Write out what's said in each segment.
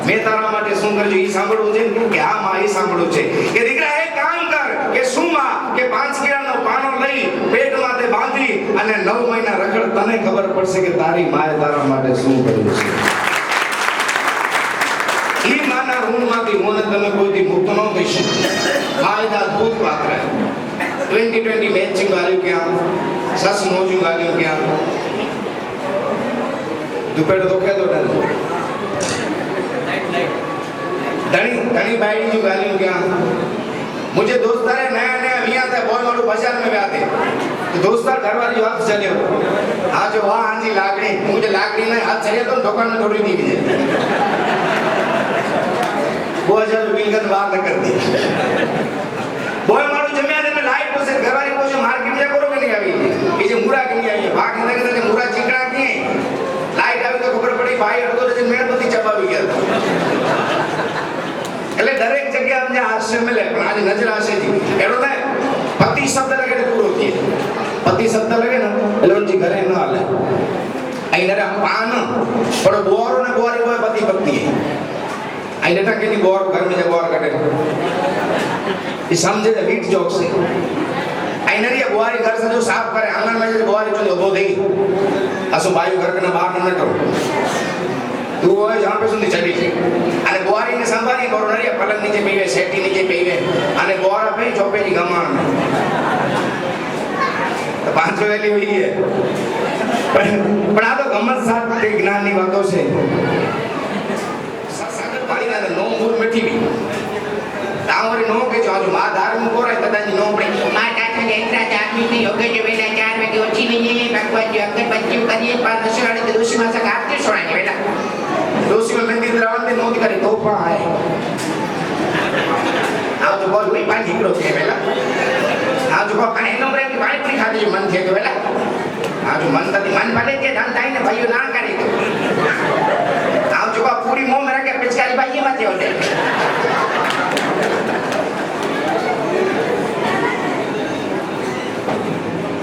મેં તારા માટે શું કર્યું એ સાંભળવું છે કે હા માં એ સાંભળવું છે કે દીકરા એક કામ કર કે શું માં કે 5 કિલોનો પાનો લઈ પેટમાં તે બાંધી અને 9 મહિના રખડ, તને ખબર પડશે કે તારી માએ તારા માટે શું કર્યું છે. ઈ માના ઋણમાંથી હું તમે કોઈથી મુક્ત ન થઈ શકો. ફાયદા અદ્ભુત પાત્ર 2020 મેચિંગ વાળ્યું ક્યાં, સસ મોજું વાળ્યું ક્યાં, दुपहर तो क्या तो डर धनी धनी बाइडी जो गाली क्या मुझे दोस्तार है नया नया मियां था बहुत वालों बाजार में भी आते तो दोस्तार घर वाली बात चले हो आज वहाँ आंजी लाकड़ी मुझे लाकड़ी में हाथ चले तो दुकान में थोड़ी दी मुझे 2000 बिल का बात न कर दी बोल मारो जमिया ने लाइट को से घर वाली को से मार्केट जा करो के नहीं आवी ये जो मुरा के नहीं आई भाग ने के मुरा चिकना की लाइट આવી તો ખબર પડી ભાઈ અડધો ડઝન મેણબત્તી ચપાવી ગયા એટલે દરેક જગ્યા અમને હાસ્ય મળે પણ આજે નજર હાસ્યથી એનો થાય પતિ શબ્દ લગે પૂરો થઈએ પતિ શબ્દ લગે ને એટલે ઉનજી ઘરે ન હાલે આઈને પાન પણ બોરો ને બોરી હોય પતિ ભક્તિ આઈને ટકેની બોર ઘર में बोर काटे ये समझे द वीट जोक से आईने ये बुआरी घर से जो साफ करे आंगन में जो बुआरी जो वो देगी असो बायु घर के ना बाहर न करो तू वो है जहां पे सुनी चली थी अरे बुआरी ने संभाली करो नरिया पलंग नीचे पीवे सेटी नीचे पीवे अने बुआरा पे चौपे की गमाण में तो 5 वेली हुई है पण आ तो गमत साथ के ज्ञान ની વાતો છે સાગર પાણી ના નો મૂળ મીઠી भी तावरी नो के जो मा धार में कोराय तदानी नो पड़ी मा टाटा जैत्रा आदमी ने योग्य जो बेला 4 वागे ओची नहीं है भगवान जो अगर बच्चे करिए पर नशवाड़े के दोषी मासा का आरती सोड़ानी बेटा दोषी में मेहंदी द्रावण दे नोट करे तो पा है आओ जो बोल वही पानी निकलो के बेला आओ जो को पानी नो ब्रेक पानी पूरी खा दे मन थे तो बेला आओ जो मन तदी मन भले के धन थाई ने भाईयो ना करे तो आओ जो को पूरी मुंह में रखे पिचकारी भाई मत होते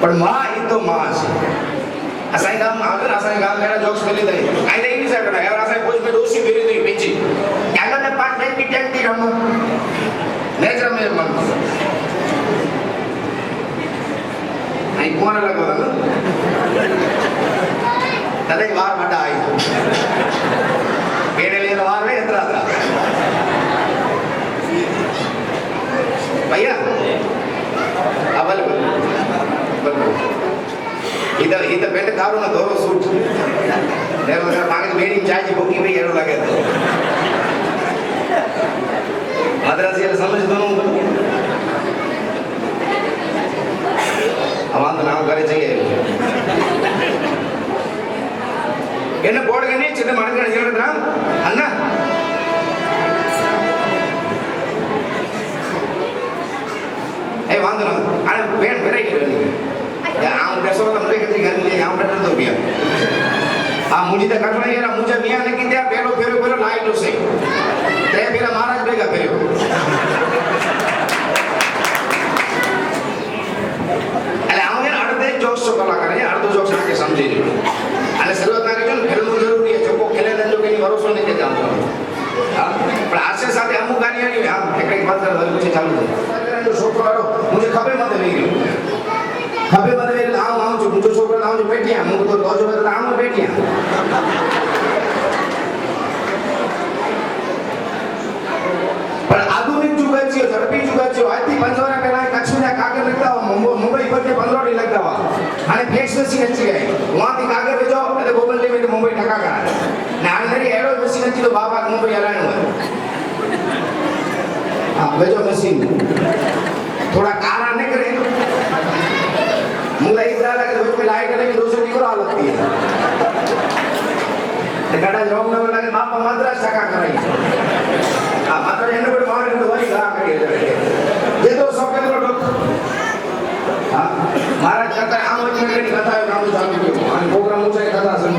पण मां ही तो मां છે અસાઈ ગામ આગળ અસાઈ ગામ મેરા જોક્સ કરી દે આઈ દે ઈ સકડા યાર અસાઈ કોઈ મે દોષી કરી દે બેચી આગળ ને પાસ બે ટિકટ દી રમો નેચર મે મન આઈ કોણ લગો ના તને વાર બડા આઈ બેડે લે વાર મે એતરા હતા भैया अबल इधर बेटे दारू ना दोरो सूट देर उधर मांगे तो बेड़ी चाय जी भूखी भाई एरो लगे तो मद्रासी वाले समझ दोनों हमारा तो नाम करे चाहिए என்ன போடுங்க நீ சின்ன மனுஷன் சொல்றா அண்ணா ए वांदो ना अरे वेट वेरे के या आम बेसो तो मुझे कितनी घर में आम बैठा तो बिया आ मुझे तो कटना यार मुझे मियां ने की दिया पेलो फेरो फेरो लाइट से ते मेरा महाराज बेगा फेरो अरे आम यार अर्धे जोक्स कला करे अर्धो जोक्स आके समझे जो अरे शुरुआत ना के जो फिल्म जरूरी है जो को खेले जो के भरोसा नहीं के जानतो हां पर आसे साथे अमुक गाड़ी आई हां एक बात कर कुछ चालू है जो छोकरो मुझे खबर मत नहीं खबर मत नहीं लाओ लाओ जो मुझे छोकरो लाओ जो बैठिया मुझे तो जो लाओ में बैठिया पर आधुनिक जुग है झड़पी जुग है आज थी 5 વર્ષ પહેલા કચ્છ ના કાગળ લખતા મુંબઈ પર 15 ડી લખતા વા અને ફેક્સ મશીન अच्छी है वहां થી કાગળ भेजो એટલે ગોગલ ટીવી में मुंबई टका करा ने आंधरी एरो मशीन अच्छी तो बाबा मुंबई हलाणो है हां भेजो मशीन थोड़ा कारा नहीं करे मुंबई इधर लगे तो में लाइट करने में 200 निकल आ लगती है ते गाड़ा जॉब न लगे बापा मद्रास टका कराई हां मात्र एने पर मार तो वही गा करिए ये तो सब के तो हां महाराज कहता है आम में की कथा है काम चालू कियो और प्रोग्राम ऊंचा कथा सुन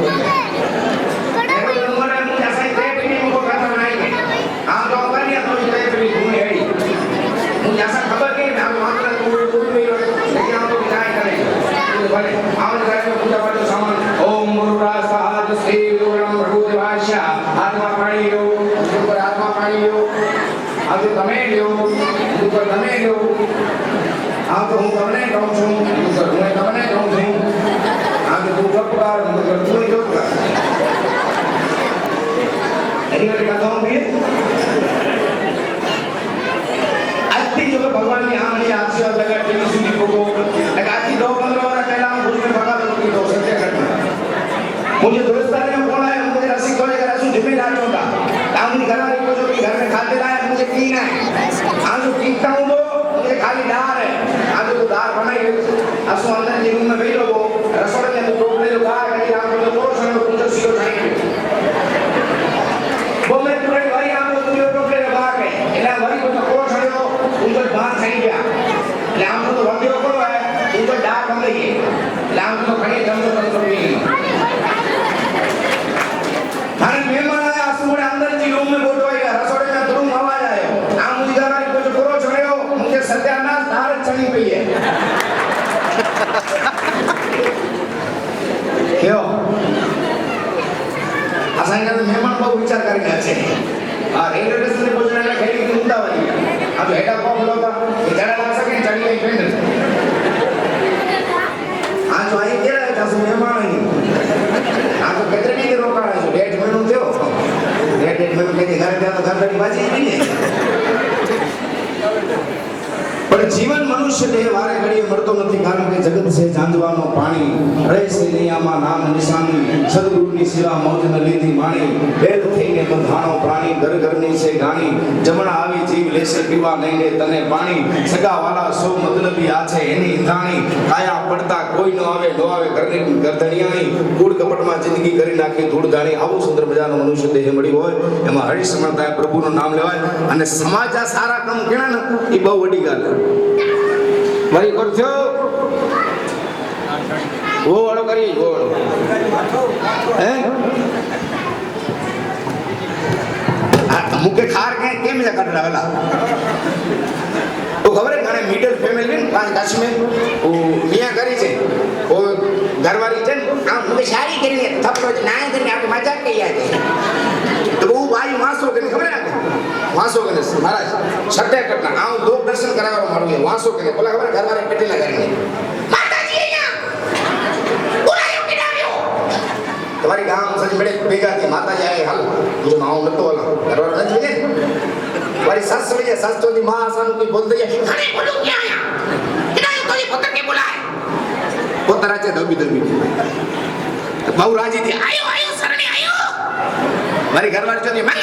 खबर के नाम मात्र पूरे पूरे में लेकिन आपको विदाई करेंगे भले आवन घर में पूजा पाठ सामान ओम गुरु राज श्री गुरु ब्रह्म देवाशा आत्मा पाणी ઉપર હાથમાં પાણી લ્યો, આ તો તમે લ્યો, ઉપર તમે લ્યો, આ તો હું તમને કહું છું, ઉપર હું તમને કહું છું, આ તો તું પકડાર, ઉપર તું જો પકડાર. એની માટે કહેતો હું ભી આજથી જો ભગવાનની આંગળી આશીર્વાદ લગા ટીવી સુધી ભોગો એટલે આજથી 10-15 વર્ષ પહેલા હું ભૂલ में भगा तो तो सत्य घटना मुझे दोस्तान ने फोन आया मुझे रसिक बोले कर असु जिम्मेदार होगा तामुनी घर वाले को जो कि घर में खाते लाए मुझे पीना है आज जो पीता हूं तो मुझे खाली दाल है आज तो दाल बनाई असु अंदर के रूम में बैठ लो रसोई में तो टोकरे जो दाल है आप तो रोज हम कुछ सीरो खाएंगे वो मैं तुरंत भाई आप तो तुझे टोकरे लगा के એટલે વળી કોઈ કોણ છડ્યો ઉनको बाहर થઈ ગયા એટલે આમ તો વંદિયો કોણ है उनको दाल बन गई એટલે આમ તો ઘણી ધંધો કરતો પી मारे मेहमान आया असुमड़े अंदर जी रूम में बोलतो आया रसोड़े में धूम आवाज आयो आ मुझे जरा कुछ करो छड़यो मुझे सत्यानाश धार चली पई है क्यों असांजा मेहमान बहुत विचार करके आछे आ रेलवे स्टेशन पे पहुंचने ला खेली मुंडा वाली अब हेडा को बोलता जरा ला सके चढ़ी गई फ्रेंड आज आई केड़ा था मेहमान आई आ तो कितने दिन रोका है जो डेढ़ महीनों थियो डेढ़ महीनों के घर गया तो घर वाली बाजी नहीं है पर जीवन मनुष्य देह वारे घड़िए मरतो નથી કારણ કે જગત છે જાંજવાનો પાણી રહે છે નિયામાં નામ નિશાની સદગુરુની સેવા મોજને લીધી માણી વેદ થઈને બંધાણો પ્રાણી ઘર ઘરની છે ગાણી જમણા આવી જીવ લેશે પીવા લઈને તને પાણી સગાવાલા સૌ મતલબી આ છે એની ઈંધાણી કાયા પડતા કોઈ ન આવે ઘરની ગરધણિયાણી કૂડ કપટમાં જિંદગી કરી નાખી ધૂળ ધાણી આવું સુંદર મજાનો મનુષ્ય દેહ મળ્યો હોય એમાં હરિ સમર્થાય પ્રભુનું નામ લેવાય અને સમાજના સારા કામ કેણા ને એ બહુ વડી ગાલ મારી કરજો वो वालो करी वो वालो हैं मुके खार के केम जा कर डाला तो खबर है माने मिडिल फैमिली में पांच दस में वो मियां करी छे वो घरवाली छे आ मुके शादी करी है थप्पो ना करने आपके मजाक के याद है तो वो भाई वासो के खबर है वासो के महाराज सत्य करना आ लोग दर्शन करावा मारो ये वासो के बोला खबर घरवाले पेटी लगा रहे माताजी यहां बुलायो के डालियो तुम्हारी गांव सज बड़े बेगा थी माताजी आए हल मुझे माओ न तो वाला घरवाले रंज मिले वाली सस में सस तो दी मां सन की बोल दई खड़े बोलो क्या आया किनायो तो ये पुत्र के बुलाए पुत्र आचे दबी बहु राजी थी आयो आयो सरणी आयो मारी घरवाली चोदी मैं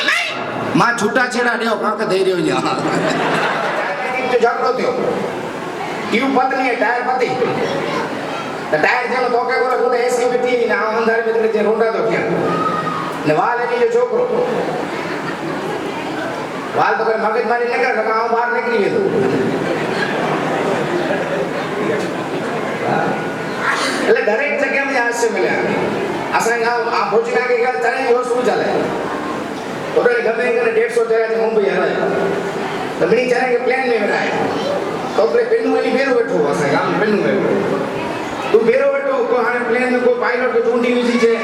मां छूटा छेड़ा देओ काक दे रियो जा तो झगड़ो थियो क्यों पत्नी है टायर पति तो टायर जेनो तो के बोले तो एसी बैठी ना अंदर में जे रोंडा तो क्या ने वाल है जो छोकरो वाल तो मगज मारी निकल लगा आ बाहर निकली गयो એટલે દરેક જગ્યા માં હાસ્ય મળ્યા અસા ગામ આ ભોજના કે ગાલ તને વસ્તુ ચાલે तो गमे करे 150 जगह से मुंबई हराय तो बड़ी चले के प्लेन में हराय तो अपने पेनु वाली बेरो बैठो असा गाम पेनु में तू बेरो बैठो को हाने प्लेन में कोई पायलट को ढूंढी हुई छे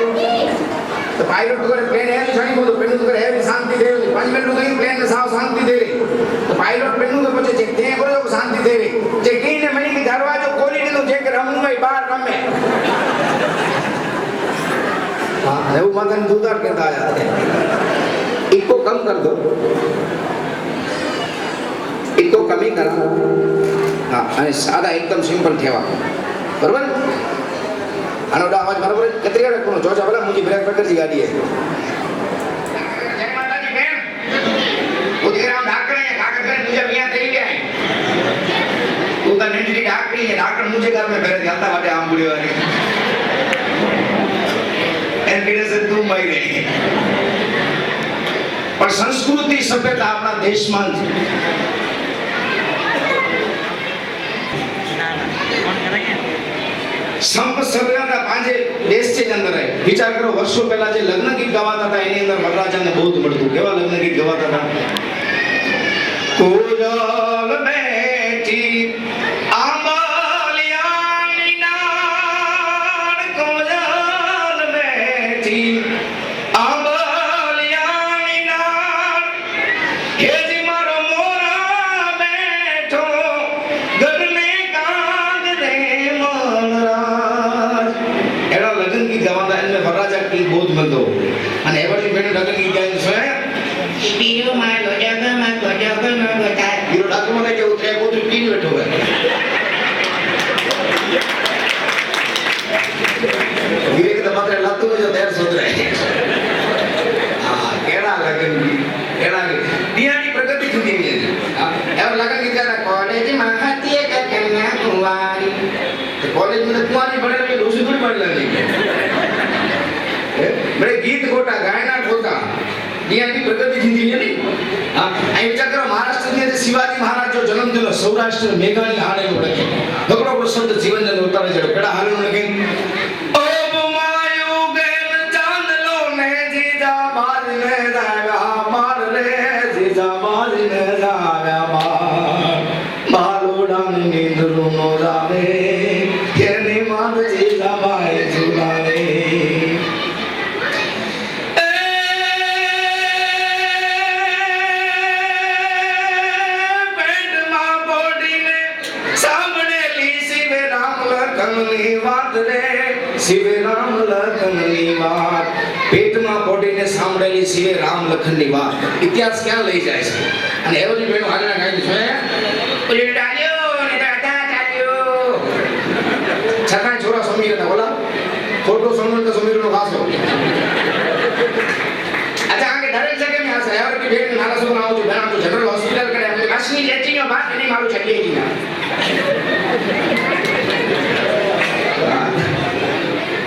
तो पायलट को प्लेन है छणी को तो पेनु को है शांति दे 5 मिनट गई प्लेन में साव शांति दे रही तो पायलट पेनु के पछे चेक दे को शांति दे रही जे की ने मनी की दरवाजो खोली दे तो जे के रमू में बाहर रमे हां वो मदन दूधार कहता आया इको कम कर दो इको कमी करा हाँ અને સાદા એકદમ સિમ્પલ થેવા બરોબર આનો અવાજ બરોબર કેટલી રાખવાનો જોજો ભલા મુજી બ્રેક પકડજી ગાડી હે જય માતાજી બેન ઉદગરામ ઢાકણે કાકા કરે મુજે મિયા થઈ ગયા तू तो नेटली ढाकड़ी है ढाकड़ मुझे घर में भरे जाता बाटे आंबुड़ी वाली एन मेरे से तू मई रही पर संस्कृति सभ्यता अपना देश में संप सभ्यता पांचे देश के अंदर है विचार करो वर्षों पहला जे लग्न गीत गवाता था एनी अंदर वरराजा ने बहुत मळतु केवा लग्न गीत गवाता था कोयल बैठी आंबलियानी नाड़ कोयल बैठी आंबलियानी नाड़ की प्रगति थी नहीं हां आई विचार करो महाराष्ट्र में शिवाजी महाराज जो जन्म दिलो सौराष्ट्र मेघाणी हाणे ओळखे हकड़ो प्रसंग जीवन जन उतारे जड़ो केड़ा हाल ओळखे ओ बुमायो गेन चांदलो ने जीजा बाज ने जाया मार रे जीजा बाज ने जाया मार बालोडान नींदरू नो जावे केने मार जीजा बाय झुलावे शिवे राम लखन ની વાત પેટમાં પોડીને સાંભળેલી શિવે રામ લખન ની વાત ઇતિહાસ ક્યાં લઈ જાય છે અને એવોની બેનો આગળ ગાઈ છે ઓલી ડાલ્યો ને દાદા ડાલ્યો છતાં છોરા સમીર હતા બોલા ફોટો સમણ તો સમીર નો ખાસો अच्छा आगे डायरेक्ट जगह में आसे और की भेट नाला सो नाओ जो बना तो जनरल हॉस्पिटल करे हमने काश्मीर लेची में बात नहीं मालूम छटिए की ना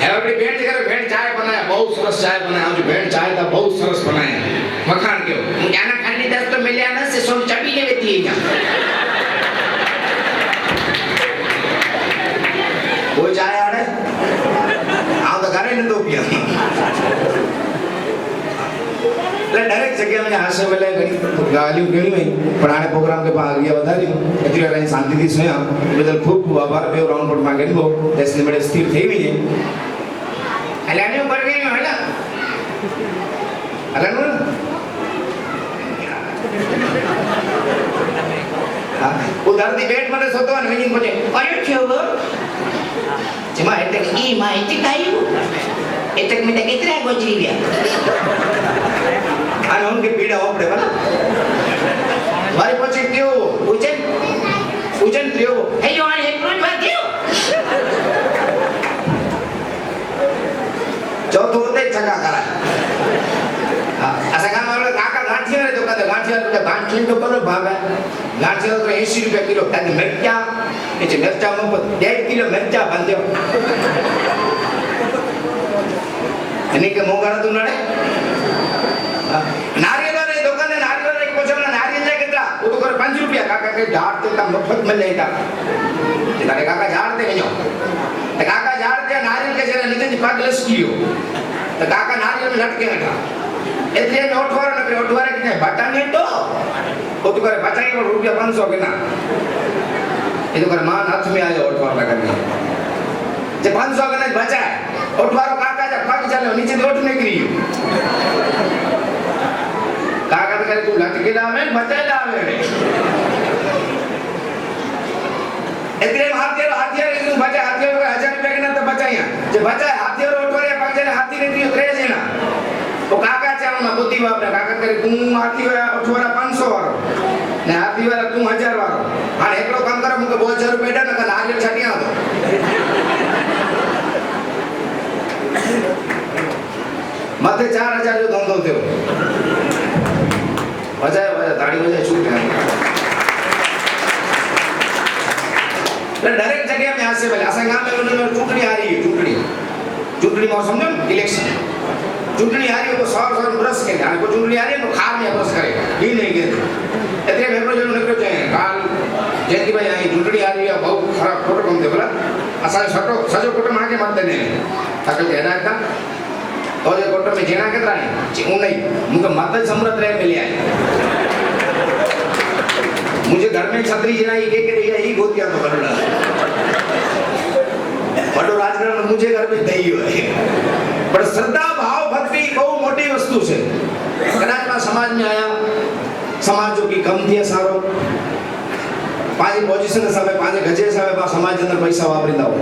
एवरी भेट जगह भेट चाय बनाया बहुत सरस चाय बनाया जो भेट चाय था बहुत सरस बनाया मखान के जाना खाली 10 तो मिलिया ना से सोम चाबी ले लेती है कोई चाय आड़े आओ तो घरे न दो पिया એટલે ડાયરેક્ટ જગ્યા મને હાસે વેલે ઘણી ગાલીઓ ઘણી હોય પણ આને પ્રોગ્રામ કે આગળ વધાર્યું એટલે અહીં શાંતિથી સોયા બદલ ખૂબ ખૂબ આભાર બે રાઉન્ડ પર માં ગયો દેશની બડે સ્થિર થઈ ગઈ છે અલાને ઉપર ગઈ હલા અલાનો હા ઉધારથી બેટ મને સોતો અને વિનિંગ પહોંચે અરે છોગો જેમાં એટલે ઈ માહિતી કાયું એટલે મેં કેટલા ગોચરી ગયા અને ઉનકે પીડા ઓપડે બરા મારી પછી કયો ઉજન કયો હેયો આ એક રોજ વાત કયો ચોથો હોતે છકા કરા અસા ગામ વાળો કાકા ગાંઠિયા રે તો કદે ગાંઠિયા તો બરો ભાવે ગાંઠિયા તો 80 રૂપિયા કિલો તાકે મરચા એ જે મરચા મો 1.5 કિલો મરચા બાંધ્યો એને કે મોગાડા તું નડે नारियल वाले दुकान है नारियल वाले को पूछो ना नारियल ले कितना वो तो कर 5 रुपया काका के झाड़ तो का मुफ्त में लेता तारे काका झाड़ दे गयो तो काका झाड़ दे नारियल के जरा नीचे पाग लस कियो तो काका नारियल में लटके बैठा એટલે મે ઓઠવારે કે બટા ને તો वो तो करे बचाई पर रुपया 500 के ना ये तो कर मान हाथ में आयो ओठवार करने जे 500 के ना बचाए ओठवारो काका जा भाग चलो नीचे ओठ निकली काका तो करे तू लटके लावे बचाए लावे એટલે હાથિયાર ઇનું બચાય હાથિયાર 1000 રૂપિયા કે ના તો બચાયા જે બચાય હાથિયાર ઓઠવારે ભાગ જાય હાથી નીકળી કરે છે ના तो काका चाव ना बुद्धि बाप काका करे तू हाथी अठवारा 500 वारो ने हाथी वाला तू 1000 वारो हां एकलो काम कर मुके 2000 रुपया ना नारियल छटिया दो मथे 4000 जो धंधो थयो बजाय ताड़ी बजाय छूट है ले डायरेक्ट जगह में आसे वाले असा गांव में चूंटनी आ रही है चूंटनी में समझो इलेक्शन चूंटनी आ रही है तो 100 ब्रश के जाने को चूंटनी आ रही है तो खार में ब्रश करे ही नहीं के એટલે મેપરો જનો નકરો છે કાલ જયંતિ ભાઈ આ ચૂંટણી આ રહી है बहुत खराब फोटो कम दे बोला असा सटो सजो फोटो मांगे मत देने ताकि हेडा का तो ये फोटो में जेना केतरा है हूं नहीं मुके मत समृद्ध रहे मिले आए मुझे घर में छतरी जेना ये के दिया ही गोतिया तो करला बड़ो राजकारण मुझे घर में दई है पर श्रद्धा भाव भक्ति बहुत मोटी वस्तु है कदाच में समाज में आया समाज जो की कम थी सारो पांच पोजीशन समय पांच गजे समय बा समाज अंदर पैसा वापरींदा हो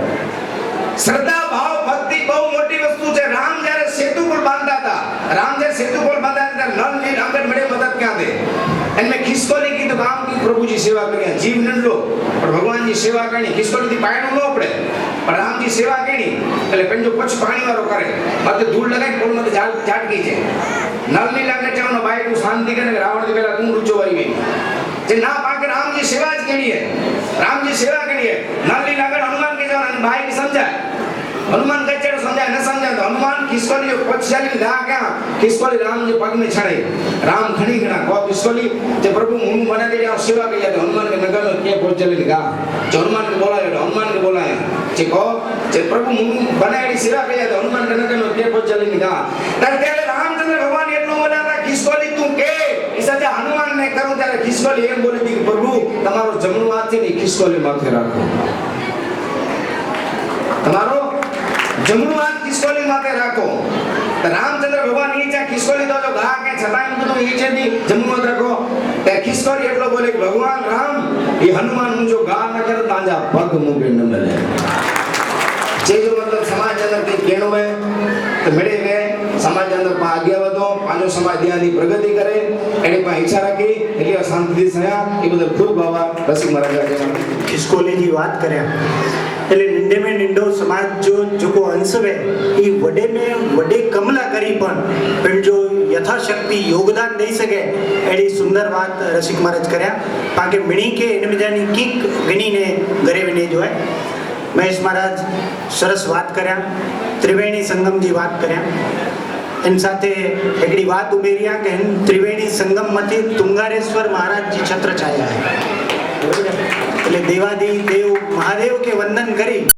श्रद्धा भाव भक्ति बहुत मोटी वस्तु है राम जरे सेतु पुल बांधता था राम जरे सेतु पुल बांधा था नल नील अंगद बड़े मदद क्या दे इनमें खिसकोली की तो काम की प्रभु जी सेवा करिया जीव नंडो पर भगवान जी सेवा करनी खिसकोली थी पायणो नो पड़े पर राम जी सेवा करनी એટલે પેંજો પછ પાણી વાળો કરે મતે ધૂળ લગાઈ કોણ મતે ઝાટકી છે નલ ની લાગે ચાવનો ભાઈ તું શાંતિ કરે રાવણ થી પહેલા તું રૂચો આવી ગઈ જે ના પાકે રામ जी सेवा જ કેણી है राम जी सेवा केणी है नल ની લાગે हनुमान के जवान भाई की समझाए हनुमान कच्चे समझाए न समझाए तो हनुमान खिसकोली पछाली गा क्या खिसकोली राम जे पग में छड़े राम खड़ी गना को खिसकोली जे प्रभु मुंह बना दे और सेवा के हनुमान के नगर में के पहुंच चले गा हनुमान के बोला हनुमान के बोला जे को जे प्रभु मुंह बनाड़ी सेवा के हनुमान के नगर में के पहुंच चले गा ત્યારે રામચંદ્ર ભગવાન એટલું બોલ્યા ખિસકોલી તું કે ઈસાજે હનુમાન ને કરું ત્યારે ખિસકોલી એમ બોલી દી પ્રભુ તમારો જમણો હાથ છે ને ખિસકોલી માથે રાખો તમારો જમણો હાથ ખિસકોલી માથે રાખો તો રામચંદ્ર ભગવાન ઈચા ખિસકોલી તો જો ગા કે છતાં બધું ઈચે દી જમણો હાથ રાખો તે ખિસકોલી એટલો બોલે ભગવાન રામ એ હનુમાન હું જો ગા ન કરે તાંજા પગ મૂકે ન મળે જે જો मतलब समाज अंदर के केणो है तो मेरे में समाज अंदर पा आगे वधो पांचो समाज दियानी प्रगति करे एने पा इच्छा रखी એટલે શાંતિ થયા એ બદલ ખૂબ આભાર રસિક મહારાજ खिसकोली जी बात કર્યા એટલે નિંડે में નિંડો समाज जो જેકો અંશ है એ વડે में વડે કમલા કરી પણ જો યથાશક્તિ યોગદાન દઈ શકે એડી સુંદર વાત રસિક મહારાજ કર્યા પાકે મિણી કે એને બીજાની કીક ગણીને ઘરે વિને જો હે મહેશ મહારાજ સરસ વાત કર્યા ત્રિવેણી સંગમજી વાત કર્યા એની સાથે એકડી વાત ઉમેર્યા કે ત્રિવેણી સંગમમાંથી તુંગારેશ્વર મહારાજજી છત્ર છાયા એટલે દેવાદી દેવ મહાદેવ કે વંદન કરી